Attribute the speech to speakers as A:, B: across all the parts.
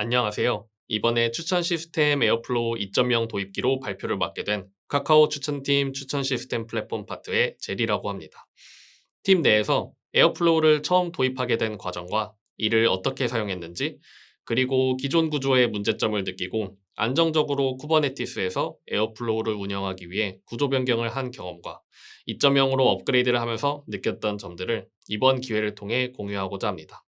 A: 안녕하세요. 이번에 추천 시스템 에어플로우 2.0 도입기로 발표를 맡게 된 카카오 추천팀 추천 시스템 플랫폼 파트의 제리라고 합니다. 팀 내에서 에어플로우를 처음 도입하게 된 과정과 이를 어떻게 사용했는지, 그리고 기존 구조의 문제점을 느끼고 안정적으로 쿠버네티스에서 에어플로우를 운영하기 위해 구조 변경을 한 경험과 2.0으로 업그레이드를 하면서 느꼈던 점들을 이번 기회를 통해 공유하고자 합니다.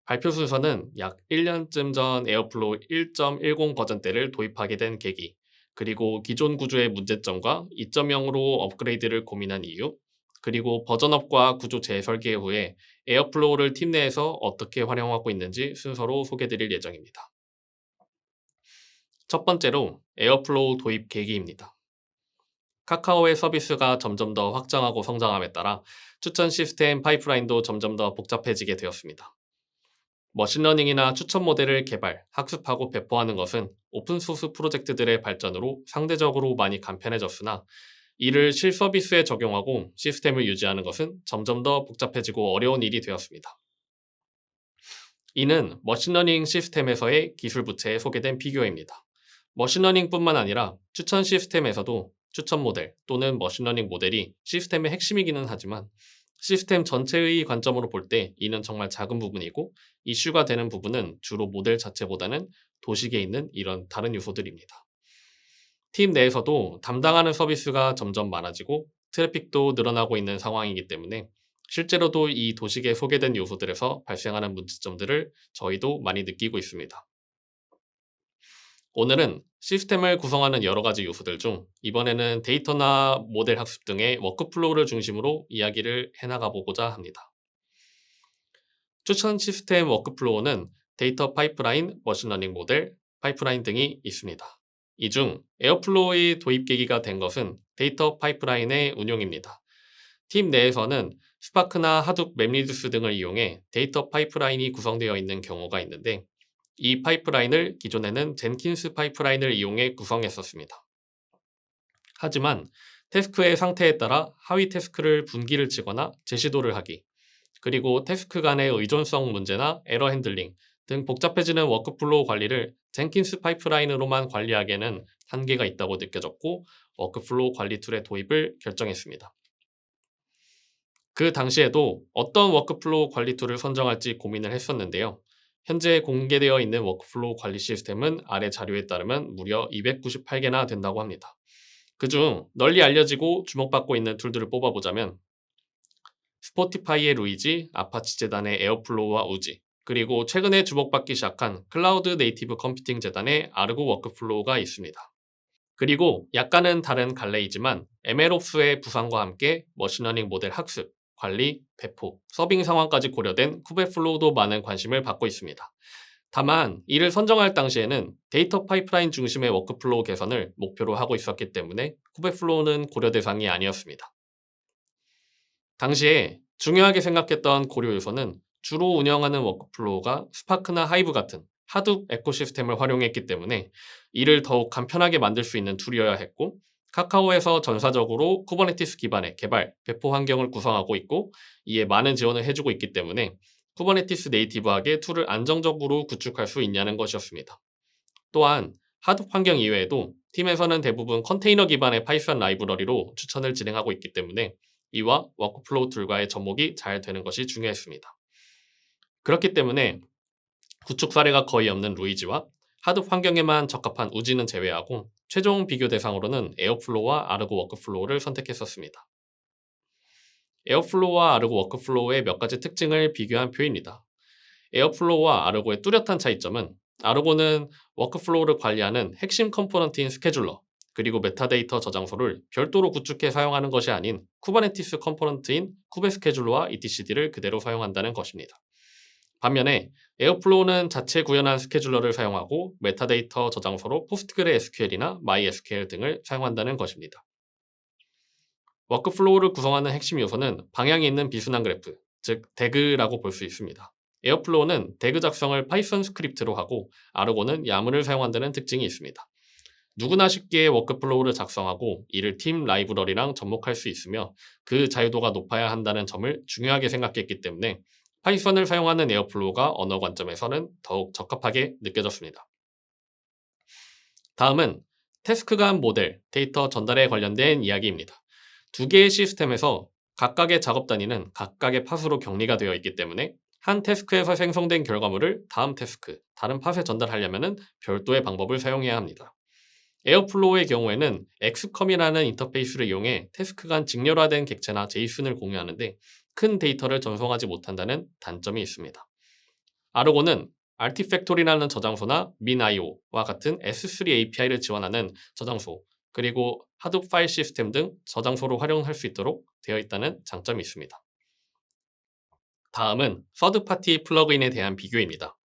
A: 발표 순서는 약 1년쯤 전 에어플로우 1.10 버전 때를 도입하게 된 계기, 그리고 기존 구조의 문제점과 2.0으로 업그레이드를 고민한 이유, 그리고 버전업과 구조 재설계 후에 에어플로우를 팀 내에서 어떻게 활용하고 있는지 순서로 소개드릴 예정입니다. 첫 번째로 에어플로우 도입 계기입니다. 카카오의 서비스가 점점 더 확장하고 성장함에 따라 추천 시스템 파이프라인도 점점 더 복잡해지게 되었습니다. 머신러닝이나 추천 모델을 개발, 학습하고 배포하는 것은 오픈소스 프로젝트들의 발전으로 상대적으로 많이 간편해졌으나 이를 실서비스에 적용하고 시스템을 유지하는 것은 점점 더 복잡해지고 어려운 일이 되었습니다. 이는 머신러닝 시스템에서의 기술 부채에 소개된 비교입니다. 머신러닝뿐만 아니라 추천 시스템에서도 추천 모델 또는 머신러닝 모델이 시스템의 핵심이기는 하지만 시스템 전체의 관점으로 볼 때 이는 정말 작은 부분이고 이슈가 되는 부분은 주로 모델 자체보다는 도식에 있는 이런 다른 요소들입니다. 팀 내에서도 담당하는 서비스가 점점 많아지고 트래픽도 늘어나고 있는 상황이기 때문에 실제로도 이 도식에 소개된 요소들에서 발생하는 문제점들을 저희도 많이 느끼고 있습니다. 오늘은 시스템을 구성하는 여러 가지 요소들 중 이번에는 데이터나 모델 학습 등의 워크플로우를 중심으로 이야기를 해나가 보고자 합니다. 추천 시스템 워크플로우는 데이터 파이프라인, 머신러닝 모델, 파이프라인 등이 있습니다. 이 중 에어플로우의 도입 계기가 된 것은 데이터 파이프라인의 운용입니다. 팀 내에서는 스파크나 하둡, 맵리두스 등을 이용해 데이터 파이프라인이 구성되어 있는 경우가 있는데 이 파이프라인을 기존에는 젠킨스 파이프라인을 이용해 구성했었습니다. 하지만 태스크의 상태에 따라 하위 태스크를 분기를 치거나 재시도를 하기, 그리고 태스크 간의 의존성 문제나 에러 핸들링 등 복잡해지는 워크플로우 관리를 젠킨스 파이프라인으로만 관리하기에는 한계가 있다고 느껴졌고 워크플로우 관리 툴의 도입을 결정했습니다. 그 당시에도 어떤 워크플로우 관리 툴을 선정할지 고민을 했었는데요. 현재 공개되어 있는 워크플로우 관리 시스템은 아래 자료에 따르면 무려 298개나 된다고 합니다. 그중 널리 알려지고 주목받고 있는 툴들을 뽑아보자면 스포티파이의 루이지, 아파치 재단의 에어플로우와 우지, 그리고 최근에 주목받기 시작한 클라우드 네이티브 컴퓨팅 재단의 아르고 워크플로우가 있습니다. 그리고 약간은 다른 갈래이지만 MLOps의 부상과 함께 머신러닝 모델 학습, 관리, 배포, 서빙 상황까지 고려된 쿠베플로우도 많은 관심을 받고 있습니다. 다만 이를 선정할 당시에는 데이터 파이프라인 중심의 워크플로우 개선을 목표로 하고 있었기 때문에 쿠베플로우는 고려 대상이 아니었습니다. 당시에 중요하게 생각했던 고려 요소는 주로 운영하는 워크플로우가 스파크나 하이브 같은 하둡 에코시스템을 활용했기 때문에 이를 더욱 간편하게 만들 수 있는 툴이어야 했고 카카오에서 전사적으로 쿠버네티스 기반의 개발, 배포 환경을 구성하고 있고 이에 많은 지원을 해주고 있기 때문에 쿠버네티스 네이티브하게 툴을 안정적으로 구축할 수 있냐는 것이었습니다. 또한 하둡 환경 이외에도 팀에서는 대부분 컨테이너 기반의 파이썬 라이브러리로 추천을 진행하고 있기 때문에 이와 워크플로우 툴과의 접목이 잘 되는 것이 중요했습니다. 그렇기 때문에 구축 사례가 거의 없는 루이지와 하둡 환경에만 적합한 우지는 제외하고 최종 비교 대상으로는 에어플로우와 아르고 워크플로우를 선택했었습니다. 에어플로우와 아르고 워크플로우의 몇 가지 특징을 비교한 표입니다. 에어플로우와 아르고의 뚜렷한 차이점은 아르고는 워크플로우를 관리하는 핵심 컴포넌트인 스케줄러, 그리고 메타데이터 저장소를 별도로 구축해 사용하는 것이 아닌 쿠버네티스 컴포넌트인 쿠베 스케줄러와 etcd를 그대로 사용한다는 것입니다. 반면에 에어플로우는 자체 구현한 스케줄러를 사용하고 메타데이터 저장소로 포스트그레SQL이나 MySQL 등을 사용한다는 것입니다. 워크플로우를 구성하는 핵심 요소는 방향이 있는 비순환 그래프, 즉 대그라고 볼 수 있습니다. 에어플로우는 대그 작성을 파이썬 스크립트로 하고 아르고는 야문을 사용한다는 특징이 있습니다. 누구나 쉽게 워크플로우를 작성하고 이를 팀 라이브러리랑 접목할 수 있으며 그 자유도가 높아야 한다는 점을 중요하게 생각했기 때문에 파이썬을 사용하는 에어플로우가 언어 관점에서는 더욱 적합하게 느껴졌습니다. 다음은 태스크 간 모델, 데이터 전달에 관련된 이야기입니다. 두 개의 시스템에서 각각의 작업 단위는 각각의 팟으로 격리가 되어 있기 때문에 한 태스크에서 생성된 결과물을 다음 태스크, 다른 팟에 전달하려면 별도의 방법을 사용해야 합니다. 에어플로우의 경우에는 엑스컴이라는 인터페이스를 이용해 태스크 간 직렬화된 객체나 제이슨을 공유하는데 큰 데이터를 전송하지 못한다는 단점이 있습니다. 아르고는 아티팩토리라는 저장소나 민IO와 같은 S3 API를 지원하는 저장소, 그리고 하둡 파일 시스템 등 저장소로 활용할 수 있도록 되어 있다는 장점이 있습니다. 다음은 서드파티 플러그인에 대한 비교입니다.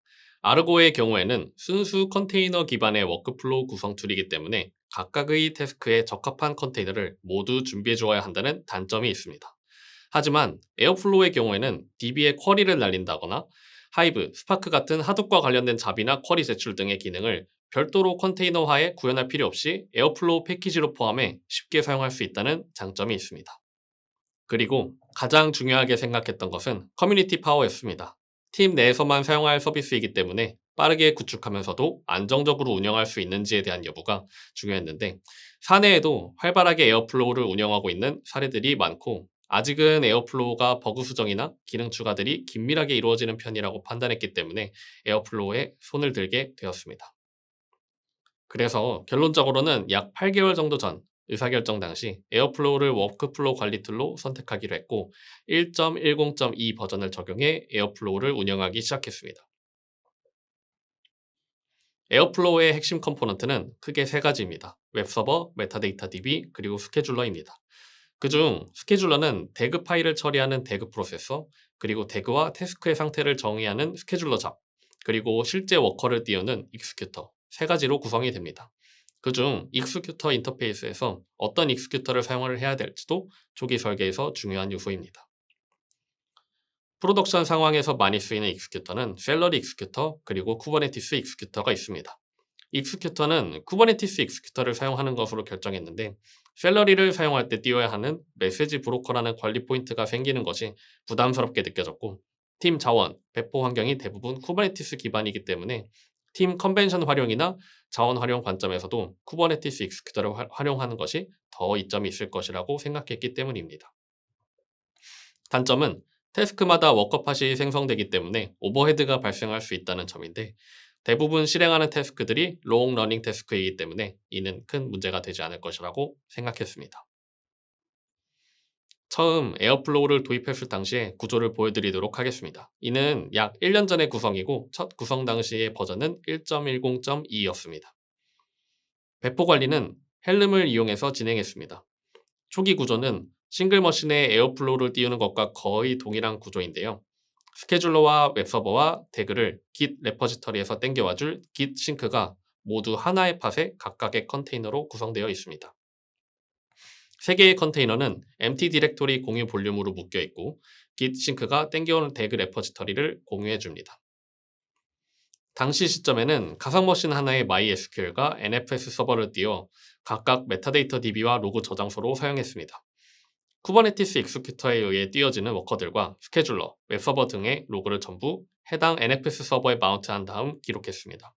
A: 아르고의 경우에는 순수 컨테이너 기반의 워크플로우 구성 툴이기 때문에 각각의 태스크에 적합한 컨테이너를 모두 준비해 주어야 한다는 단점이 있습니다. 하지만 에어플로우의 경우에는 DB에 쿼리를 날린다거나 하이브, 스파크 같은 하둡과 관련된 잡이나 쿼리 제출 등의 기능을 별도로 컨테이너화에 구현할 필요 없이 에어플로우 패키지로 포함해 쉽게 사용할 수 있다는 장점이 있습니다. 그리고 가장 중요하게 생각했던 것은 커뮤니티 파워였습니다. 팀 내에서만 사용할 서비스이기 때문에 빠르게 구축하면서도 안정적으로 운영할 수 있는지에 대한 여부가 중요했는데 사내에도 활발하게 에어플로우를 운영하고 있는 사례들이 많고 아직은 에어플로우가 버그 수정이나 기능 추가들이 긴밀하게 이루어지는 편이라고 판단했기 때문에 에어플로우에 손을 들게 되었습니다. 그래서 결론적으로는 약 8개월 정도 전 의사결정 당시 에어플로우를 워크플로우 관리 툴로 선택하기로 했고 1.10.2 버전을 적용해 에어플로우를 운영하기 시작했습니다. 에어플로우의 핵심 컴포넌트는 크게 세 가지입니다. 웹서버, 메타데이터 DB, 그리고 스케줄러입니다. 그중 스케줄러는 태그 파일을 처리하는 태그 프로세서, 그리고 태그와 태스크의 상태를 정의하는 스케줄러 잡, 그리고 실제 워커를 띄우는 익스큐터 세 가지로 구성이 됩니다. 그중 익스큐터 인터페이스에서 어떤 익스큐터를 사용을 해야 될지도 초기 설계에서 중요한 요소입니다. 프로덕션 상황에서 많이 쓰이는 익스큐터는 셀러리 익스큐터 그리고 쿠버네티스 익스큐터가 있습니다. 익스큐터는 쿠버네티스 익스큐터를 사용하는 것으로 결정했는데 셀러리를 사용할 때 띄워야 하는 메시지 브로커라는 관리 포인트가 생기는 것이 부담스럽게 느껴졌고 팀 자원, 배포 환경이 대부분 쿠버네티스 기반이기 때문에 팀 컨벤션 활용이나 자원 활용 관점에서도 쿠버네티스 익스큐터를 활용하는 것이 더 이점이 있을 것이라고 생각했기 때문입니다. 단점은 태스크마다 워커팟이 생성되기 때문에 오버헤드가 발생할 수 있다는 점인데 대부분 실행하는 태스크들이 롱 러닝 태스크이기 때문에 이는 큰 문제가 되지 않을 것이라고 생각했습니다. 처음 에어플로우를 도입했을 당시의 구조를 보여드리도록 하겠습니다. 이는 약 1년 전의 구성이고 첫 구성 당시의 버전은 1.10.2였습니다. 배포 관리는 헬름을 이용해서 진행했습니다. 초기 구조는 싱글 머신에 에어플로우를 띄우는 것과 거의 동일한 구조인데요. 스케줄러와 웹서버와 태그를 Git 레퍼지터리에서 땡겨와줄 Git 싱크가 모두 하나의 팟에 각각의 컨테이너로 구성되어 있습니다. 세 개의 컨테이너는 empty 디렉토리 공유 볼륨으로 묶여 있고 Git 싱크가 땡겨오는 태그 레퍼지터리를 공유해 줍니다. 당시 시점에는 가상 머신 하나에 MySQL과 NFS 서버를 띄워 각각 메타데이터 DB와 로그 저장소로 사용했습니다. 쿠버네티스 익스큐터에 의해 띄워지는 워커들과 스케줄러, 웹서버 등의 로그를 전부 해당 NFS 서버에 마운트한 다음 기록했습니다.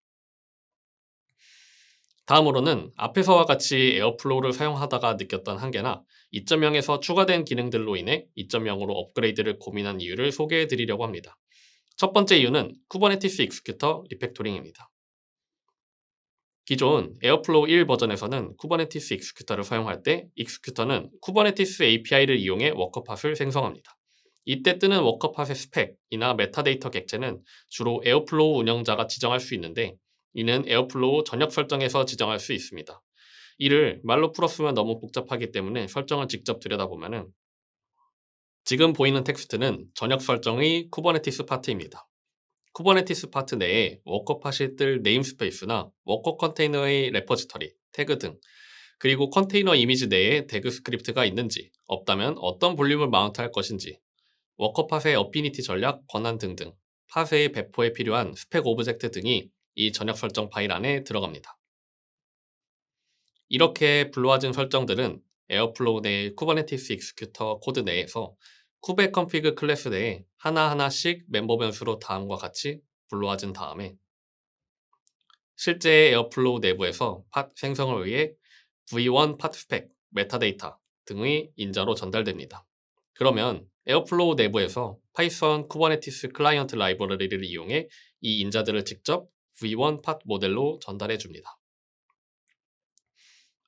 A: 다음으로는 앞에서와 같이 에어플로우를 사용하다가 느꼈던 한계나 2.0에서 추가된 기능들로 인해 2.0으로 업그레이드를 고민한 이유를 소개해 드리려고 합니다. 첫 번째 이유는 쿠버네티스 익스큐터 리팩토링입니다. 기존 에어플로우 1 버전에서는 쿠버네티스 익스큐터를 사용할 때 익스큐터는 쿠버네티스 API를 이용해 워커팟을 생성합니다. 이때 뜨는 워커팟의 스펙이나 메타데이터 객체는 주로 에어플로우 운영자가 지정할 수 있는데 이는 에어플로우 전역 설정에서 지정할 수 있습니다. 이를 말로 풀었으면 너무 복잡하기 때문에 설정을 직접 들여다보면 지금 보이는 텍스트는 전역 설정의 쿠버네티스 파트입니다. 쿠버네티스 파트 내에 워커팟이 뜰 네임스페이스나 워커 컨테이너의 레퍼지터리, 태그 등 그리고 컨테이너 이미지 내에 태그 스크립트가 있는지 없다면 어떤 볼륨을 마운트할 것인지 워커팟의 어피니티 전략, 권한 등등 팟의 배포에 필요한 스펙 오브젝트 등이 이 전역 설정 파일 안에 들어갑니다. 이렇게 불러와진 설정들은 에어플로우 내 쿠버네티스 익스큐터 코드 내에서 쿠베 컨피그 클래스 내에 하나하나씩 멤버 변수로 다음과 같이 불러와준 다음에 실제 에어플로우 내부에서 팟 생성을 위해 v1 팟 스펙, 메타데이터 등의 인자로 전달됩니다. 그러면 에어플로우 내부에서 파이썬 쿠버네티스 클라이언트 라이브러리를 이용해 이 인자들을 직접 v1 팟 모델로 전달해 줍니다.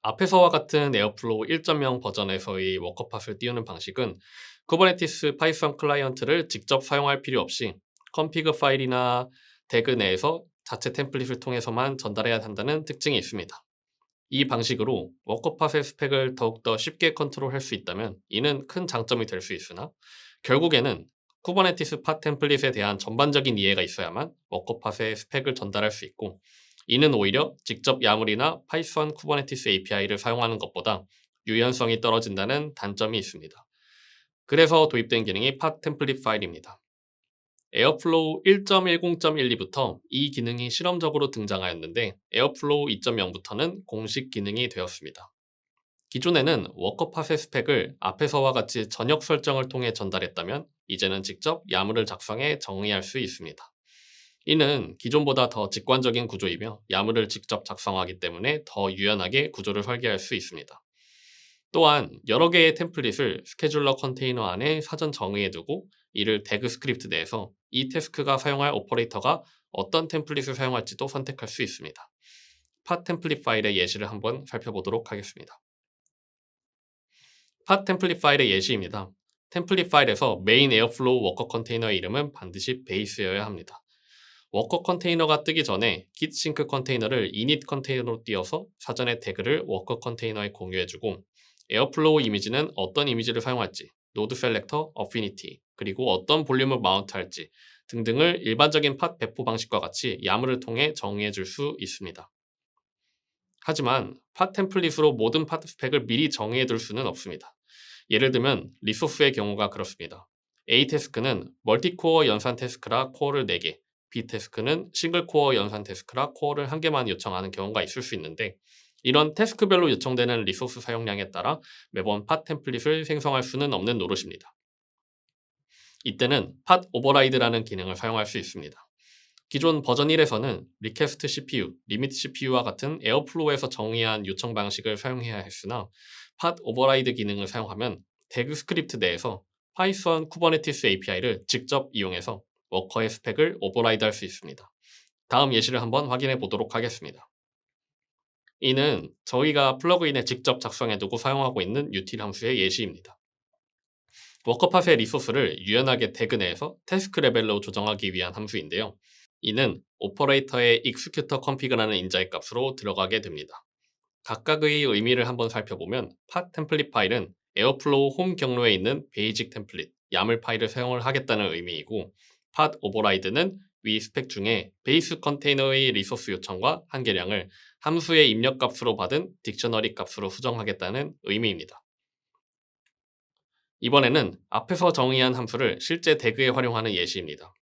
A: 앞에서와 같은 에어플로우 1.0 버전에서의 워커팟을 띄우는 방식은 쿠버네티스 파이썬 클라이언트를 직접 사용할 필요 없이 컨피그 파일이나 태그 내에서 자체 템플릿을 통해서만 전달해야 한다는 특징이 있습니다. 이 방식으로 워커팟의 스펙을 더욱더 쉽게 컨트롤할 수 있다면 이는 큰 장점이 될 수 있으나 결국에는 쿠버네티스 팟 템플릿에 대한 전반적인 이해가 있어야만 워커팟의 스펙을 전달할 수 있고 이는 오히려 직접 야물이나 파이썬 쿠버네티스 API를 사용하는 것보다 유연성이 떨어진다는 단점이 있습니다. 그래서 도입된 기능이 팟 템플릿 파일입니다. 에어플로우 1.10.12부터 이 기능이 실험적으로 등장하였는데 에어플로우 2.0부터는 공식 기능이 되었습니다. 기존에는 워커팟의 스펙을 앞에서와 같이 전역 설정을 통해 전달했다면 이제는 직접 야물을 작성해 정의할 수 있습니다. 이는 기존보다 더 직관적인 구조이며 야물을 직접 작성하기 때문에 더 유연하게 구조를 설계할 수 있습니다. 또한 여러 개의 템플릿을 스케줄러 컨테이너 안에 사전 정의해두고 이를 태그 스크립트 내에서 이 태스크가 사용할 오퍼레이터가 어떤 템플릿을 사용할지도 선택할 수 있습니다. 팟 템플릿 파일의 예시를 한번 살펴보도록 하겠습니다. 팟 템플릿 파일의 예시입니다. 템플릿 파일에서 메인 에어플로우 워커 컨테이너의 이름은 반드시 베이스여야 합니다. 워커 컨테이너가 뜨기 전에 git sync 컨테이너를 init 컨테이너로 띄워서 사전에 태그를 워커 컨테이너에 공유해주고 에어플로우 이미지는 어떤 이미지를 사용할지, 노드 셀렉터, 어피니티, 그리고 어떤 볼륨을 마운트할지 등등을 일반적인 팟 배포 방식과 같이 야물을 통해 정의해 줄 수 있습니다. 하지만 팟 템플릿으로 모든 팟 스펙을 미리 정의해 둘 수는 없습니다. 예를 들면 리소스의 경우가 그렇습니다. A 태스크는 멀티코어 연산 태스크라 코어를 4개, B 태스크는 싱글 코어 연산 태스크라 코어를 1개만 요청하는 경우가 있을 수 있는데 이런 태스크별로 요청되는 리소스 사용량에 따라 매번 팟 템플릿을 생성할 수는 없는 노릇입니다. 이때는 팟 오버라이드라는 기능을 사용할 수 있습니다. 기존 버전 1에서는 리퀘스트 CPU, 리미트 CPU와 같은 에어플로우에서 정의한 요청 방식을 사용해야 했으나 팟 오버라이드 기능을 사용하면 태그 스크립트 내에서 파이썬 쿠버네티스 API를 직접 이용해서 워커의 스펙을 오버라이드 할 수 있습니다. 다음 예시를 한번 확인해 보도록 하겠습니다. 이는 저희가 플러그인에 직접 작성해두고 사용하고 있는 util 함수의 예시입니다. 워커팟의 리소스를 유연하게 태그 내에서 태스크 레벨로 조정하기 위한 함수인데요. 이는 오퍼레이터의 executor config라는 인자의 값으로 들어가게 됩니다. 각각의 의미를 한번 살펴보면 팟 템플릿 파일은 에어플로우 홈 경로에 있는 베이직 템플릿, 야물 파일을 사용을 하겠다는 의미이고 팟 오버라이드는 위 스펙 중에 베이스 컨테이너의 리소스 요청과 한계량을 함수의 입력 값으로 받은 딕셔너리 값으로 수정하겠다는 의미입니다. 이번에는 앞에서 정의한 함수를 실제 태그에 활용하는 예시입니다.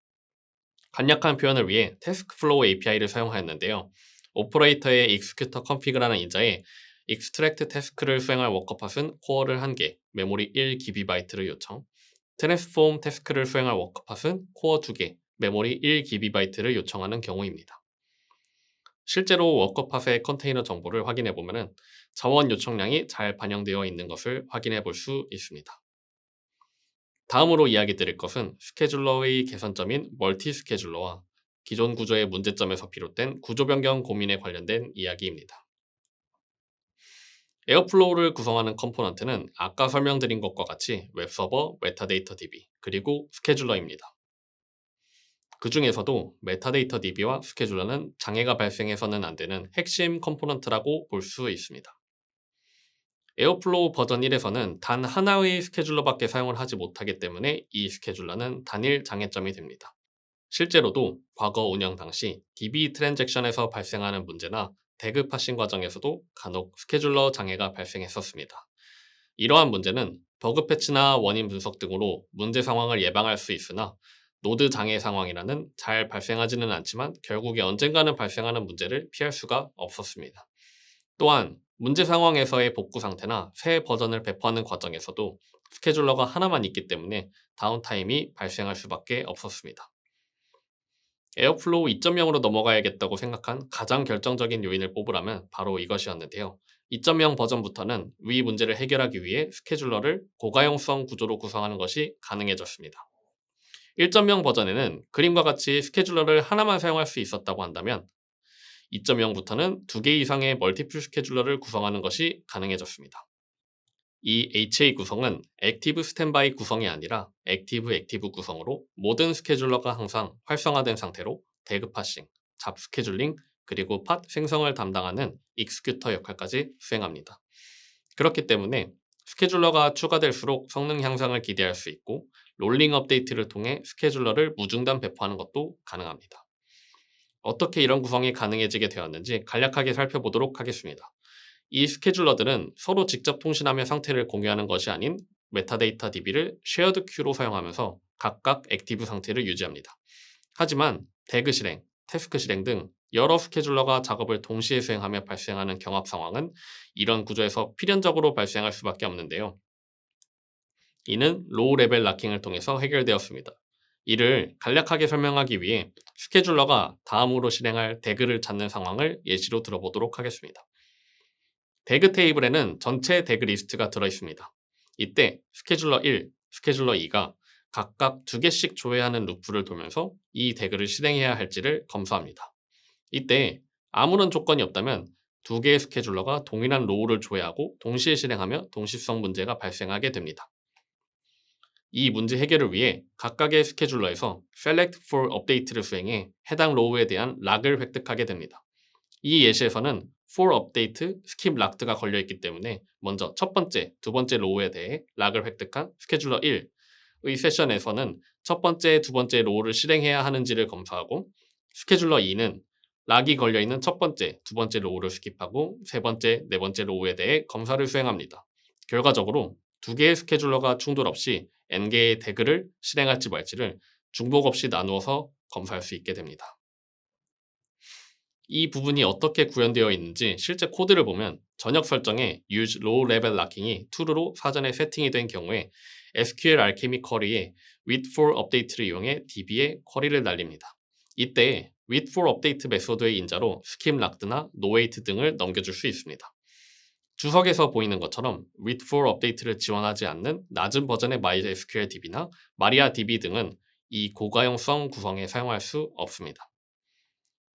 A: 간략한 표현을 위해 TaskFlow API를 사용하였는데요. 오퍼레이터의 executor config라는 인자에 extract task를 수행할 워커팟은 코어를 1개, 메모리 1GB를 요청, transform task를 수행할 워커팟은 코어 2개, 메모리 1GB를 요청하는 경우입니다. 실제로 워커팟의 컨테이너 정보를 확인해 보면 자원 요청량이 잘 반영되어 있는 것을 확인해 볼 수 있습니다. 다음으로 이야기 드릴 것은 스케줄러의 개선점인 멀티 스케줄러와 기존 구조의 문제점에서 비롯된 구조 변경 고민에 관련된 이야기입니다. 에어플로우를 구성하는 컴포넌트는 아까 설명드린 것과 같이 웹서버, 메타데이터 DB, 그리고 스케줄러입니다. 그 중에서도 메타데이터 DB와 스케줄러는 장애가 발생해서는 안 되는 핵심 컴포넌트라고 볼 수 있습니다. 에어플로우 버전 1에서는 단 하나의 스케줄러밖에 사용을 하지 못하기 때문에 이 스케줄러는 단일 장애점이 됩니다. 실제로도 과거 운영 당시 DB 트랜잭션에서 발생하는 문제나 태그 파싱 과정에서도 간혹 스케줄러 장애가 발생했었습니다. 이러한 문제는 버그 패치나 원인 분석 등으로 문제 상황을 예방할 수 있으나 노드 장애 상황이라는 잘 발생하지는 않지만 결국에 언젠가는 발생하는 문제를 피할 수가 없었습니다. 또한 문제 상황에서의 복구 상태나 새 버전을 배포하는 과정에서도 스케줄러가 하나만 있기 때문에 다운타임이 발생할 수밖에 없었습니다. 에어플로우 2.0으로 넘어가야겠다고 생각한 가장 결정적인 요인을 뽑으라면 바로 이것이었는데요. 2.0 버전부터는 위 문제를 해결하기 위해 스케줄러를 고가용성 구조로 구성하는 것이 가능해졌습니다. 1.0 버전에는 그림과 같이 스케줄러를 하나만 사용할 수 있었다고 한다면 2.0부터는 2개 이상의 멀티플 스케줄러를 구성하는 것이 가능해졌습니다. 이 HA 구성은 액티브 스탠바이 구성이 아니라 액티브 구성으로 모든 스케줄러가 항상 활성화된 상태로 대그 파싱, 잡 스케줄링, 그리고 팟 생성을 담당하는 익스큐터 역할까지 수행합니다. 그렇기 때문에 스케줄러가 추가될수록 성능 향상을 기대할 수 있고 롤링 업데이트를 통해 스케줄러를 무중단 배포하는 것도 가능합니다. 어떻게 이런 구성이 가능해지게 되었는지 간략하게 살펴보도록 하겠습니다. 이 스케줄러들은 서로 직접 통신하며 상태를 공유하는 것이 아닌 메타데이터 DB를 쉐어드 큐로 사용하면서 각각 액티브 상태를 유지합니다. 하지만 대그 실행, 태스크 실행 등 여러 스케줄러가 작업을 동시에 수행하며 발생하는 경합 상황은 이런 구조에서 필연적으로 발생할 수밖에 없는데요. 이는 로우 레벨 락킹을 통해서 해결되었습니다. 이를 간략하게 설명하기 위해 스케줄러가 다음으로 실행할 대그를 찾는 상황을 예시로 들어보도록 하겠습니다. 대그 테이블에는 전체 대그 리스트가 들어있습니다. 이때 스케줄러 1, 스케줄러 2가 각각 2개씩 조회하는 루프를 돌면서 이 대그를 실행해야 할지를 검수합니다. 이때 아무런 조건이 없다면 2개의 스케줄러가 동일한 로우를 조회하고 동시에 실행하며 동시성 문제가 발생하게 됩니다. 이 문제 해결을 위해 각각의 스케줄러에서 Select for Update를 수행해 해당 로우에 대한 락을 획득하게 됩니다. 이 예시에서는 for update skip locked가 걸려있기 때문에 먼저 첫 번째, 두 번째 로우에 대해 락을 획득한 스케줄러 1의 세션에서는 첫 번째, 두 번째 로우를 실행해야 하는지를 검사하고 스케줄러 2는 락이 걸려있는 첫 번째, 두 번째 로우를 스킵하고 세 번째, 네 번째 로우에 대해 검사를 수행합니다. 결과적으로 두 개의 스케줄러가 충돌 없이 n개의 태그를 실행할지 말지를 중복 없이 나누어서 검사할 수 있게 됩니다. 이 부분이 어떻게 구현되어 있는지 실제 코드를 보면 전역 설정에 use low level locking이 true로 사전에 세팅이 된 경우에 SQL 알케미 쿼리에 wait for update를 이용해 DB에 쿼리를 날립니다. 이때 wait for update 메소드의 인자로 skip locked나 no wait 등을 넘겨줄 수 있습니다. 주석에서 보이는 것처럼 wait for update를 지원하지 않는 낮은 버전의 MySQL DB나 MariaDB 등은 이 고가용성 구성에 사용할 수 없습니다.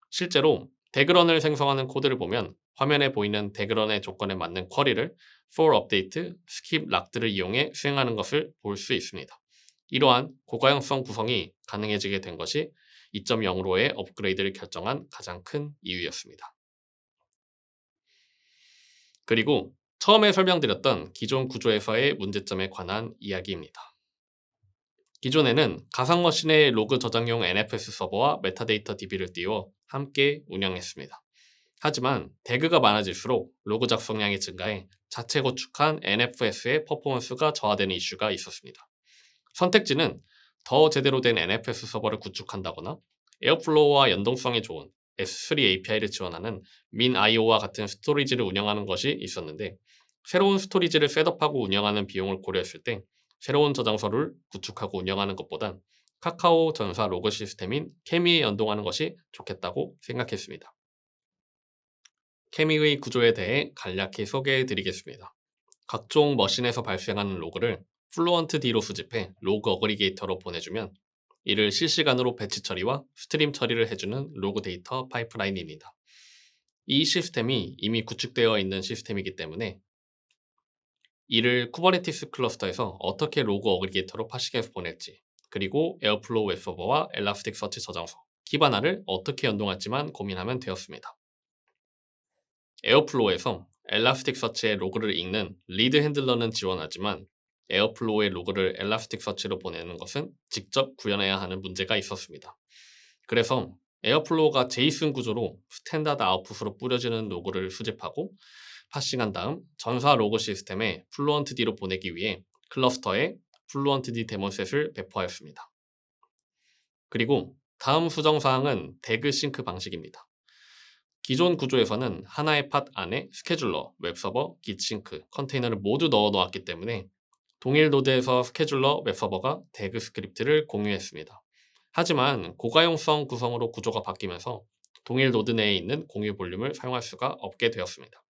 A: 실제로 대그런을 생성하는 코드를 보면 화면에 보이는 대그런의 조건에 맞는 쿼리를 for update, skip locked를 이용해 수행하는 것을 볼 수 있습니다. 이러한 고가용성 구성이 가능해지게 된 것이 2.0으로의 업그레이드를 결정한 가장 큰 이유였습니다. 그리고 처음에 설명드렸던 기존 구조에서의 문제점에 관한 이야기입니다. 기존에는 가상머신에 로그 저장용 NFS 서버와 메타데이터 DB를 띄워 함께 운영했습니다. 하지만 대그가 많아질수록 로그 작성량이 증가해 자체 구축한 NFS의 퍼포먼스가 저하되는 이슈가 있었습니다. 선택지는 더 제대로 된 NFS 서버를 구축한다거나 에어플로우와 연동성이 좋은 S3 API를 지원하는 MinIO와 같은 스토리지를 운영하는 것이 있었는데 새로운 스토리지를 셋업하고 운영하는 비용을 고려했을 때 새로운 저장소를 구축하고 운영하는 것보단 카카오 전사 로그 시스템인 케미에 연동하는 것이 좋겠다고 생각했습니다. 케미의 구조에 대해 간략히 소개해 드리겠습니다. 각종 머신에서 발생하는 로그를 플루언트D로 수집해 로그 어그리게이터로 보내주면 이를 실시간으로 배치 처리와 스트림 처리를 해주는 로그 데이터 파이프라인입니다. 이 시스템이 이미 구축되어 있는 시스템이기 때문에 이를 쿠버네티스 클러스터에서 어떻게 로그 어그리게이터로 파식해서 보낼지, 그리고 에어플로우 웹서버와 엘라스틱 서치 저장소, 키바나를 어떻게 연동할지만 고민하면 되었습니다. 에어플로우에서 엘라스틱 서치의 로그를 읽는 리드 핸들러는 지원하지만 에어플로우의 로그를 엘라스틱 서치로 보내는 것은 직접 구현해야 하는 문제가 있었습니다. 그래서 에어플로우가 제이슨 구조로 스탠다드 아웃풋으로 뿌려지는 로그를 수집하고 파싱한 다음 전사 로그 시스템에 플루언트D로 보내기 위해 클러스터에 플루언트D 데모셋을 배포하였습니다. 그리고 다음 수정사항은 대그 싱크 방식입니다. 기존 구조에서는 하나의 팟 안에 스케줄러, 웹서버, 깃싱크, 컨테이너를 모두 넣어 놓았기 때문에 동일 노드에서 스케줄러, 웹서버가 대그 스크립트를 공유했습니다. 하지만 고가용성 구성으로 구조가 바뀌면서 동일 노드 내에 있는 공유 볼륨을 사용할 수가 없게 되었습니다.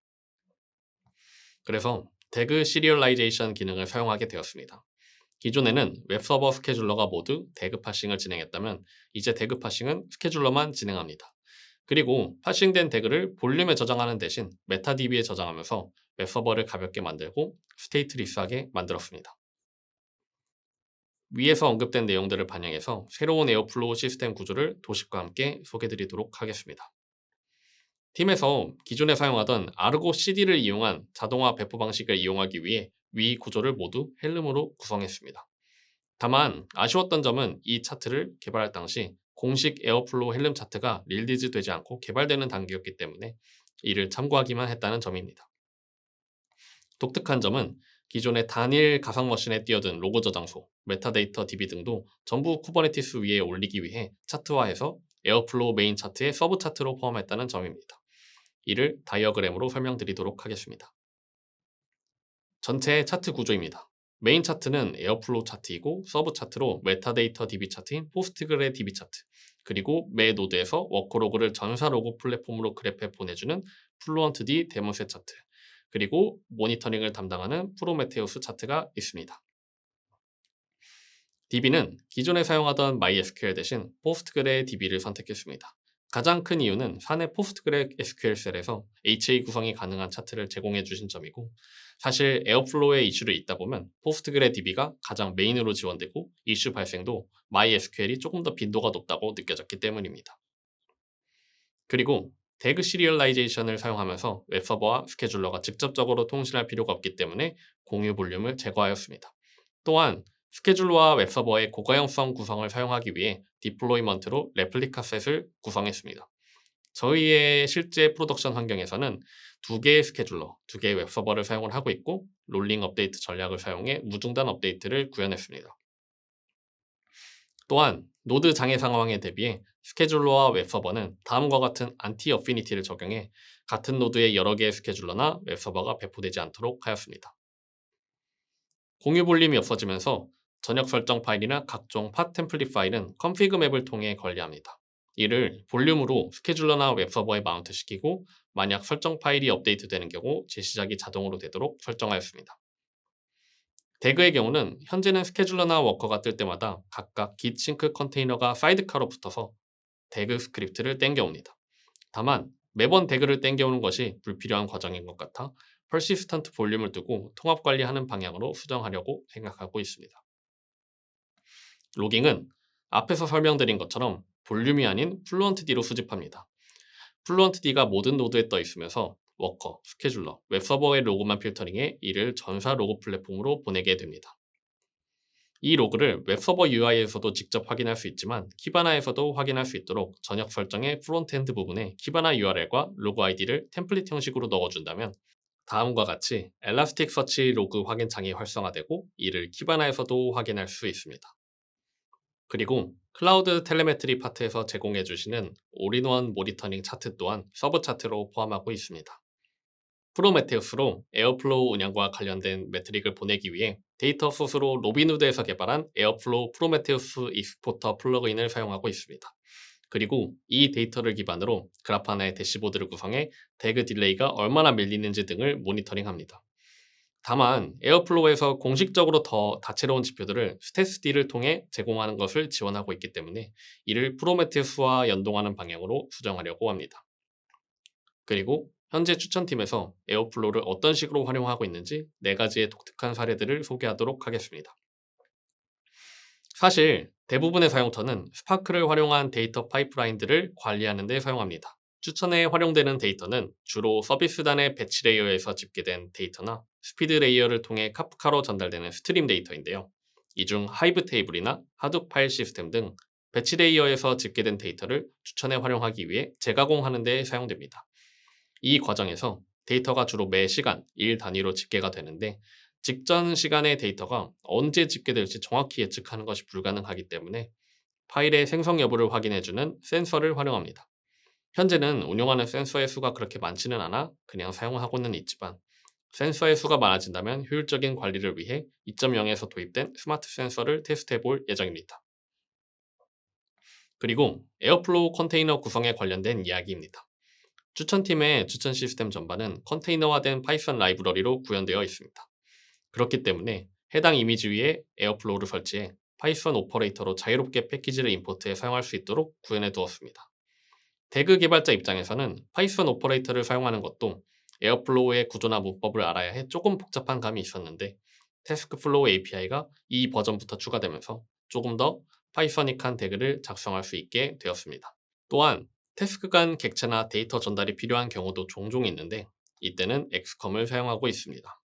A: 그래서 대그 시리얼라이제이션 기능을 사용하게 되었습니다. 기존에는 웹서버 스케줄러가 모두 대그 파싱을 진행했다면 이제 대그 파싱은 스케줄러만 진행합니다. 그리고 파싱된 대그를 볼륨에 저장하는 대신 메타DB에 저장하면서 웹서버를 가볍게 만들고 스테이트리스하게 만들었습니다. 위에서 언급된 내용들을 반영해서 새로운 에어플로우 시스템 구조를 도식과 함께 소개드리도록 하겠습니다. 팀에서 기존에 사용하던 아르고 CD를 이용한 자동화 배포 방식을 이용하기 위해 위 구조를 모두 헬름으로 구성했습니다. 다만 아쉬웠던 점은 이 차트를 개발할 당시 공식 에어플로우 헬름 차트가 릴리즈 되지 않고 개발되는 단계였기 때문에 이를 참고하기만 했다는 점입니다. 독특한 점은 기존의 단일 가상 머신에 뛰어든 로고 저장소, 메타데이터 DB 등도 전부 쿠버네티스 위에 올리기 위해 차트화해서 에어플로우 메인 차트의 서브 차트로 포함했다는 점입니다. 이를 다이어그램으로 설명드리도록 하겠습니다. 전체 차트 구조입니다. 메인 차트는 에어플로우 차트이고 서브 차트로 메타데이터 DB 차트인 포스트그레 DB 차트, 그리고 매 노드에서 워크로그를 전사 로그 플랫폼으로 그래프에 보내주는 플루언트D 데모셋 차트, 그리고 모니터링을 담당하는 프로메테우스 차트가 있습니다. DB는 기존에 사용하던 MySQL 대신 포스트그레 DB를 선택했습니다. 가장 큰 이유는 사내 포스트그레 SQL 셀에서 HA 구성이 가능한 차트를 제공해 주신 점이고, 사실 에어플로우에 이슈를 읽다 보면 포스트그레 DB가 가장 메인으로 지원되고 이슈 발생도 MySQL이 조금 더 빈도가 높다고 느껴졌기 때문입니다. 그리고 대그 시리얼라이제이션을 사용하면서 웹서버와 스케줄러가 직접적으로 통신할 필요가 없기 때문에 공유 볼륨을 제거하였습니다. 또한 스케줄러와 웹서버의 고가형성 구성을 사용하기 위해 디플로이먼트로 레플리카 셋을 구성했습니다. 저희의 실제 프로덕션 환경에서는 2개의 스케줄러, 2개의 웹서버를 사용을 하고 있고 롤링 업데이트 전략을 사용해 무중단 업데이트를 구현했습니다. 또한 노드 장애 상황에 대비해 스케줄러와 웹서버는 다음과 같은 안티 어피니티를 적용해 같은 노드의 여러 개의 스케줄러나 웹서버가 배포되지 않도록 하였습니다. 공유 볼륨이 없어지면서 전역 설정 파일이나 각종 팟 템플릿 파일은 컨피그 맵을 통해 관리합니다. 이를 볼륨으로 스케줄러나 웹서버에 마운트 시키고 만약 설정 파일이 업데이트되는 경우 재시작이 자동으로 되도록 설정하였습니다. 대그의 경우는 현재는 스케줄러나 워커가 뜰 때마다 각각 깃싱크 컨테이너가 사이드카로 붙어서 대그 스크립트를 땡겨옵니다. 다만 매번 대그를 땡겨오는 것이 불필요한 과정인 것 같아 퍼시스턴트 볼륨을 두고 통합 관리하는 방향으로 수정하려고 생각하고 있습니다. 로깅은 앞에서 설명드린 것처럼 볼륨이 아닌 플루언트D로 수집합니다. 플루언트D가 모든 노드에 떠 있으면서 워커, 스케줄러, 웹서버의 로그만 필터링해 이를 전사 로그 플랫폼으로 보내게 됩니다. 이 로그를 웹서버 UI에서도 직접 확인할 수 있지만 키바나에서도 확인할 수 있도록 전역 설정의 프론트엔드 부분에 키바나 URL과 로그 ID를 템플릿 형식으로 넣어준다면 다음과 같이 엘라스틱서치 로그 확인 창이 활성화되고 이를 키바나에서도 확인할 수 있습니다. 그리고 클라우드 텔레메트리 파트에서 제공해 주시는 올인원 모니터링 차트 또한 서브 차트로 포함하고 있습니다. 프로메테우스로 에어플로우 운영과 관련된 매트릭을 보내기 위해 데이터 소스로 로비누드에서 개발한 에어플로우 프로메테우스 익스포터 플러그인을 사용하고 있습니다. 그리고 이 데이터를 기반으로 그라파나의 대시보드를 구성해 대그 딜레이가 얼마나 밀리는지 등을 모니터링합니다. 다만 에어플로우에서 공식적으로 더 다채로운 지표들을 스탯D를 통해 제공하는 것을 지원하고 있기 때문에 이를 프로메테우스와 연동하는 방향으로 수정하려고 합니다. 그리고 현재 추천팀에서 에어플로우를 어떤 식으로 활용하고 있는지 4가지의 독특한 사례들을 소개하도록 하겠습니다. 사실 대부분의 사용처는 스파크를 활용한 데이터 파이프라인들을 관리하는 데 사용합니다. 추천에 활용되는 데이터는 주로 서비스단의 배치 레이어에서 집계된 데이터나 스피드 레이어를 통해 카프카로 전달되는 스트림 데이터인데요. 이 중 하이브 테이블이나 하둡 파일 시스템 등 배치 레이어에서 집계된 데이터를 추천에 활용하기 위해 재가공하는 데 사용됩니다. 이 과정에서 데이터가 주로 매 시간, 일 단위로 집계가 되는데 직전 시간의 데이터가 언제 집계될지 정확히 예측하는 것이 불가능하기 때문에 파일의 생성 여부를 확인해주는 센서를 활용합니다. 현재는 운용하는 센서의 수가 그렇게 많지는 않아 그냥 사용하고는 있지만 센서의 수가 많아진다면 효율적인 관리를 위해 2.0에서 도입된 스마트 센서를 테스트해 볼 예정입니다. 그리고 에어플로우 컨테이너 구성에 관련된 이야기입니다. 추천팀의 추천 시스템 전반은 컨테이너화된 파이썬 라이브러리로 구현되어 있습니다. 그렇기 때문에 해당 이미지 위에 에어플로우를 설치해 파이썬 오퍼레이터로 자유롭게 패키지를 임포트해 사용할 수 있도록 구현해 두었습니다. 대그 개발자 입장에서는 파이썬 오퍼레이터를 사용하는 것도 에어플로우의 구조나 문법을 알아야 해 조금 복잡한 감이 있었는데 태스크플로우 API가 이 버전부터 추가되면서 조금 더 파이서닉한 대그를 작성할 수 있게 되었습니다. 또한 태스크 간 객체나 데이터 전달이 필요한 경우도 종종 있는데 이때는 엑스컴을 사용하고 있습니다.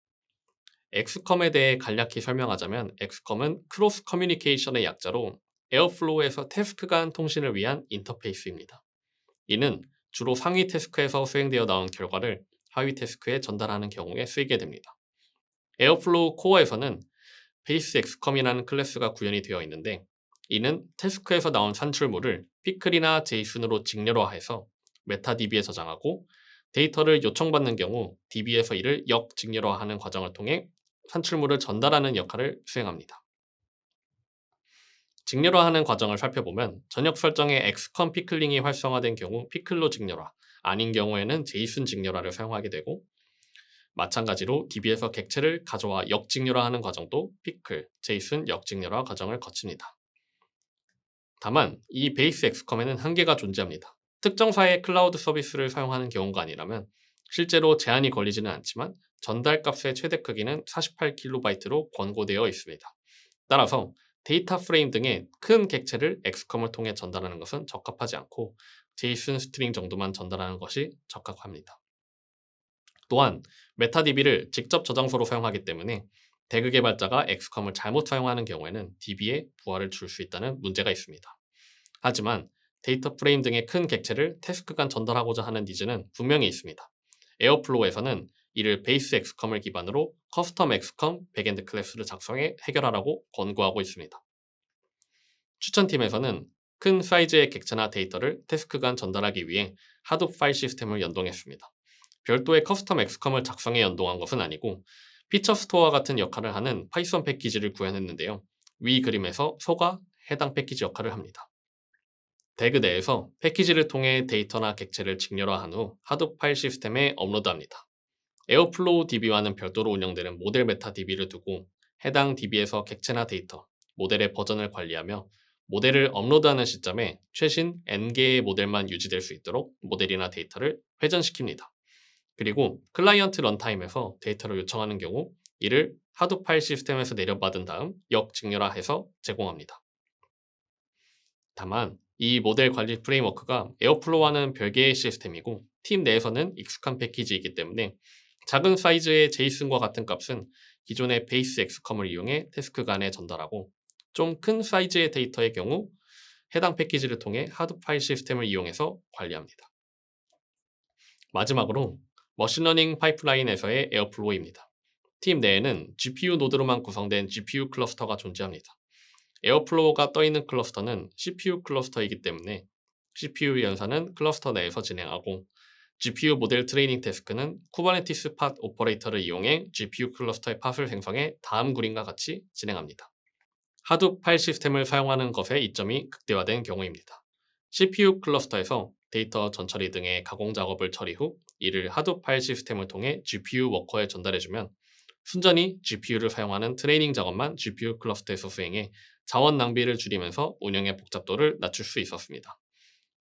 A: 엑스컴에 대해 간략히 설명하자면 엑스컴은 크로스 커뮤니케이션의 약자로 에어플로우에서 태스크 간 통신을 위한 인터페이스입니다. 이는 주로 상위 태스크에서 수행되어 나온 결과를 하위 태스크에 전달하는 경우에 쓰이게 됩니다. 에어플로우 코어에서는 베이스 엑스컴이라는 클래스가 구현이 되어 있는데 이는 태스크에서 나온 산출물을 피클이나 제이슨으로 직렬화해서 메타DB에 저장하고 데이터를 요청받는 경우 DB에서 이를 역직렬화하는 과정을 통해 산출물을 전달하는 역할을 수행합니다. 직렬화하는 과정을 살펴보면 전역 설정에 엑스컴 피클링이 활성화된 경우 피클로 직렬화, 아닌 경우에는 제이슨 직렬화를 사용하게 되고 마찬가지로 DB에서 객체를 가져와 역직렬화하는 과정도 피클, 제이슨 역직렬화 과정을 거칩니다. 다만 이 베이스 엑스컴에는 한계가 존재합니다. 특정사의 클라우드 서비스를 사용하는 경우가 아니라면 실제로 제한이 걸리지는 않지만 전달 값의 최대 크기는 48KB로 권고되어 있습니다. 따라서 데이터 프레임 등의 큰 객체를 엑스컴을 통해 전달하는 것은 적합하지 않고 제이슨 스트링 정도만 전달하는 것이 적합합니다. 또한 메타DB를 직접 저장소로 사용하기 때문에 대그 개발자가 엑스컴을 잘못 사용하는 경우에는 DB에 부하를 줄 수 있다는 문제가 있습니다. 하지만 데이터 프레임 등의 큰 객체를 태스크 간 전달하고자 하는 니즈는 분명히 있습니다. 에어플로우에서는 이를 베이스 엑스컴을 기반으로 커스텀 엑스컴 백엔드 클래스를 작성해 해결하라고 권고하고 있습니다. 추천팀에서는 큰 사이즈의 객체나 데이터를 태스크 간 전달하기 위해 하둡 파일 시스템을 연동했습니다. 별도의 커스텀 엑스컴을 작성해 연동한 것은 아니고 피처 스토어와 같은 역할을 하는 파이썬 패키지를 구현했는데요. 위 그림에서 소가 해당 패키지 역할을 합니다. 대그 내에서 패키지를 통해 데이터나 객체를 직렬화한 후 하둡 파일 시스템에 업로드합니다. 에어플로우 DB와는 별도로 운영되는 모델 메타 DB를 두고 해당 DB에서 객체나 데이터, 모델의 버전을 관리하며 모델을 업로드하는 시점에 최신 N개의 모델만 유지될 수 있도록 모델이나 데이터를 회전시킵니다. 그리고 클라이언트 런타임에서 데이터를 요청하는 경우 이를 하둡 파일 시스템에서 내려받은 다음 역직렬화해서 제공합니다. 다만 이 모델 관리 프레임워크가 에어플로우와는 별개의 시스템이고 팀 내에서는 익숙한 패키지이기 때문에 작은 사이즈의 제이슨과 같은 값은 기존의 베이스 엑스컴을 이용해 태스크 간에 전달하고 좀 큰 사이즈의 데이터의 경우 해당 패키지를 통해 하드 파일 시스템을 이용해서 관리합니다. 마지막으로 머신러닝 파이프라인에서의 에어플로우입니다. 팀 내에는 GPU 노드로만 구성된 GPU 클러스터가 존재합니다. 에어플로우가 떠있는 클러스터는 CPU 클러스터이기 때문에 CPU 연산은 클러스터 내에서 진행하고 GPU 모델 트레이닝 태스크는 쿠버네티스 팟 오퍼레이터를 이용해 GPU 클러스터의 팟을 생성해 다음 그림과 같이 진행합니다. 하둡 파일 시스템을 사용하는 것의 이점이 극대화된 경우입니다. CPU 클러스터에서 데이터 전처리 등의 가공 작업을 처리 후 이를 하둡 파일 시스템을 통해 GPU 워커에 전달해주면 순전히 GPU를 사용하는 트레이닝 작업만 GPU 클러스터에서 수행해 자원 낭비를 줄이면서 운영의 복잡도를 낮출 수 있었습니다.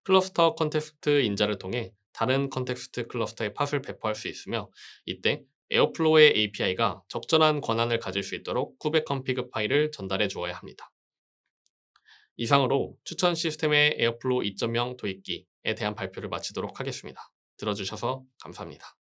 A: 클러스터 컨텍스트 인자를 통해 다른 컨텍스트 클러스터의 팟을 배포할 수 있으며 이때 에어플로우의 API가 적절한 권한을 가질 수 있도록 쿠베컨피그 파일을 전달해 주어야 합니다. 이상으로 추천 시스템의 에어플로우 2.0 도입기에 대한 발표를 마치도록 하겠습니다. 들어주셔서 감사합니다.